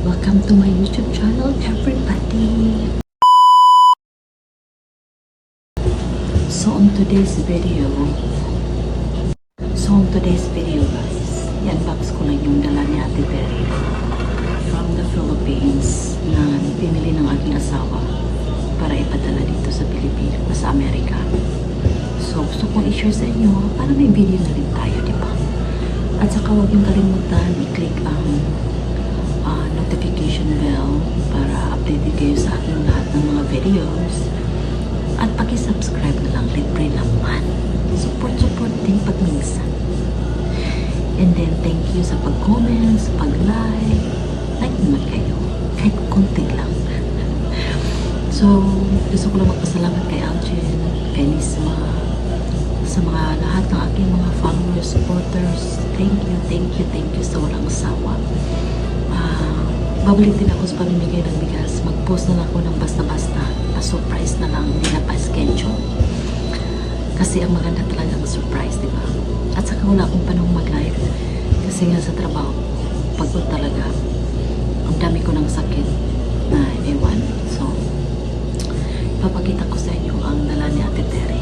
Welcome to my YouTube channel, everybody! So on today's video guys, i-unbox ko lang yung dala ni Ate Terry from the Philippines na pinili ng aking asawa para ipadala dito sa Pilipinas, sa Amerika. So gusto kong i-share sa inyo para may video na rin tayo, di ba? At saka huwag yung kalimutan i-click ang notification bell para updated kayo sa aking lahat ng mga videos. At paki-subscribe na lang, libre naman. Support din pag minsan. And then, thank you sa pag-comment, sa pag-like. Like naman kayo. Kahit konti lang. So, gusto ko lang magpasalamat kay Algin, kay Nisma, sa mga lahat ng aking mga followers, supporters. Thank you sa walang sawa. Babalik din ako sa pamimigay ng bigas. Mag-post na lang ako ng basta-basta. Pa-surprise na lang, hindi na pa-schedule. Kasi ang maganda talaga ang surprise, di ba? At saka wala akong panahon mag-live. Kasi nga sa trabaho, pagod talaga. Ang dami ko ng sakit na ewan. So, ipapakita ko sa inyo ang dala ni Ate Terry.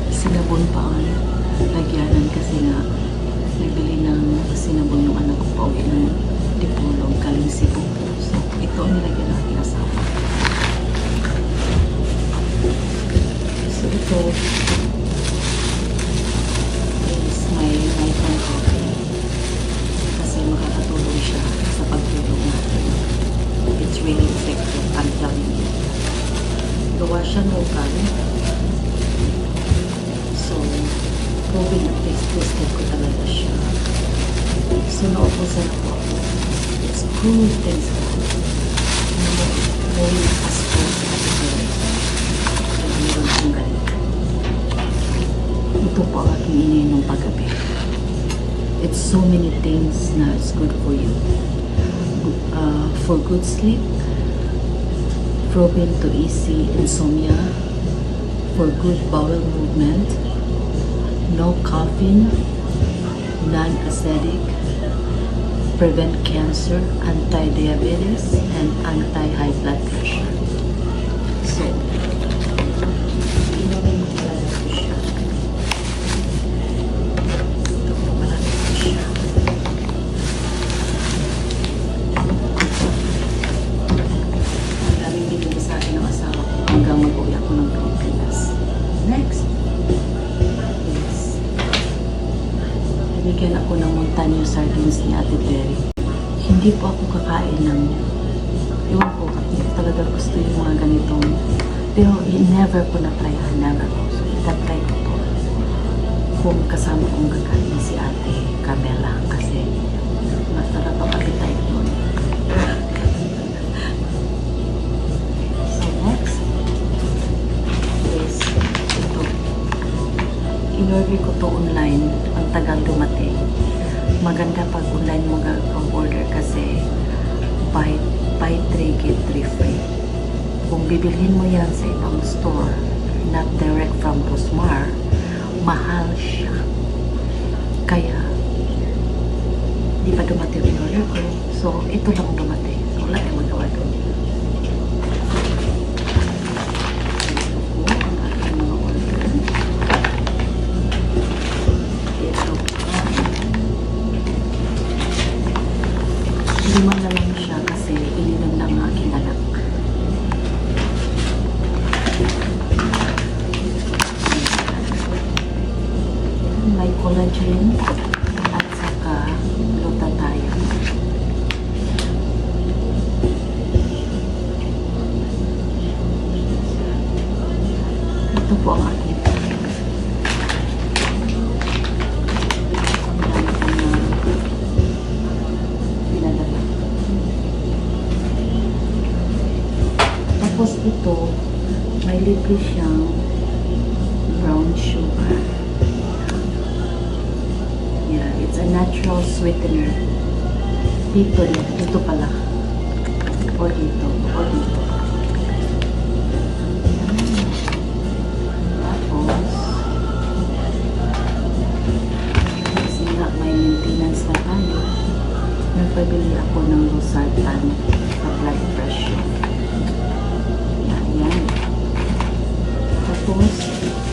Sinabon pa ang lagyanan kasi nga nagbili ng sinabon yung anak ko pa uwi ng Dipolog, galing Cebu. So, ito ang nilagyan ng aking asawa. So, ito is my nighttime coffee kasi makakatulong siya sa pagtulog natin. It's really effective, I'm telling you. Gawa siya local. So, proven at tested ko talaga siya. So, naupusan ako. It's good, thanks God. Very asko sa kapitay. Kaya meron akong ganito. Ito po ang aking ininom paggabi. It's so many things na it's good for you. For good sleep, proven to easy insomnia, for good bowel movement, no caffeine, non-acidic, prevent cancer, anti-diabetes, and anti-high blood pressure. So, inumin mo talaga ko siya. Ito po malaki ko siya. Ang daming binili sa akin ng asawa ko hanggang mag-uwi ako ng Pilipinas. Next! Bigyan ako ng Montaño sardines ni Ate Terry. Hindi po ako kakain ng ewan ko, hindi talaga gusto yung mga ganitong pero never ko na-try never ko. So, itatry ko po kung kasama kong kakain si Ate Carmela kasi masarap ang appetite nun. So next is ito. In-order ko to online. Ang tagal dumating. Maganda pag online mo order kasi buy 3 get 3 free. Kung bibilhin mo yan sa ibang store, not direct from Rosmar, mahal siya. Kaya di pa dumating yung order ko. So, ito lang dumating. So, wala tayong magawa doon. Lima na lang siya kasi ininom ng aking anak. May collagen at saka glutathione. Ito po ang aking tapos ito, may libre siyang brown sugar. Yeah, it's a natural sweetener. Dito pala. O dito. Tapos, kasi nga may maintenance nagpabili ako ng losartan sa blood pressure. Yan. Tapos,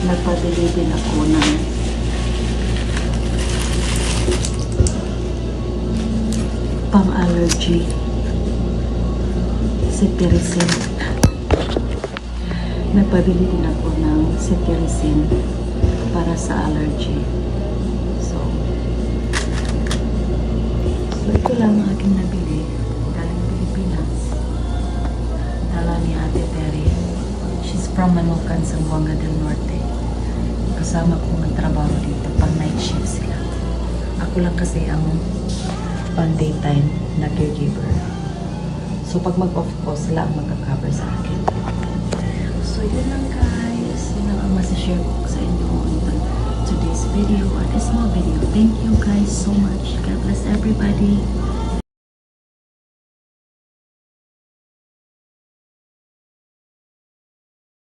nagpabili din ako ng pang-allergy. Cetirizine. Nagpabili din ako ng cetirizine para sa allergy. So ito lang ang aking nabili galing Pilipinas. Dala ni Ate Terry. She's from Manukan, Zamboanga del Norte. Kasama ko ng trabaho dito pang night shift sila. Ako lang kasi ang pang daytime na caregiver. So pag mag-off ko, sila ang magka-cover sa akin. So yun lang guys. Yun lang ang masashare ko sa inyo on today's video. A small video. Thank you guys so much. God bless everybody.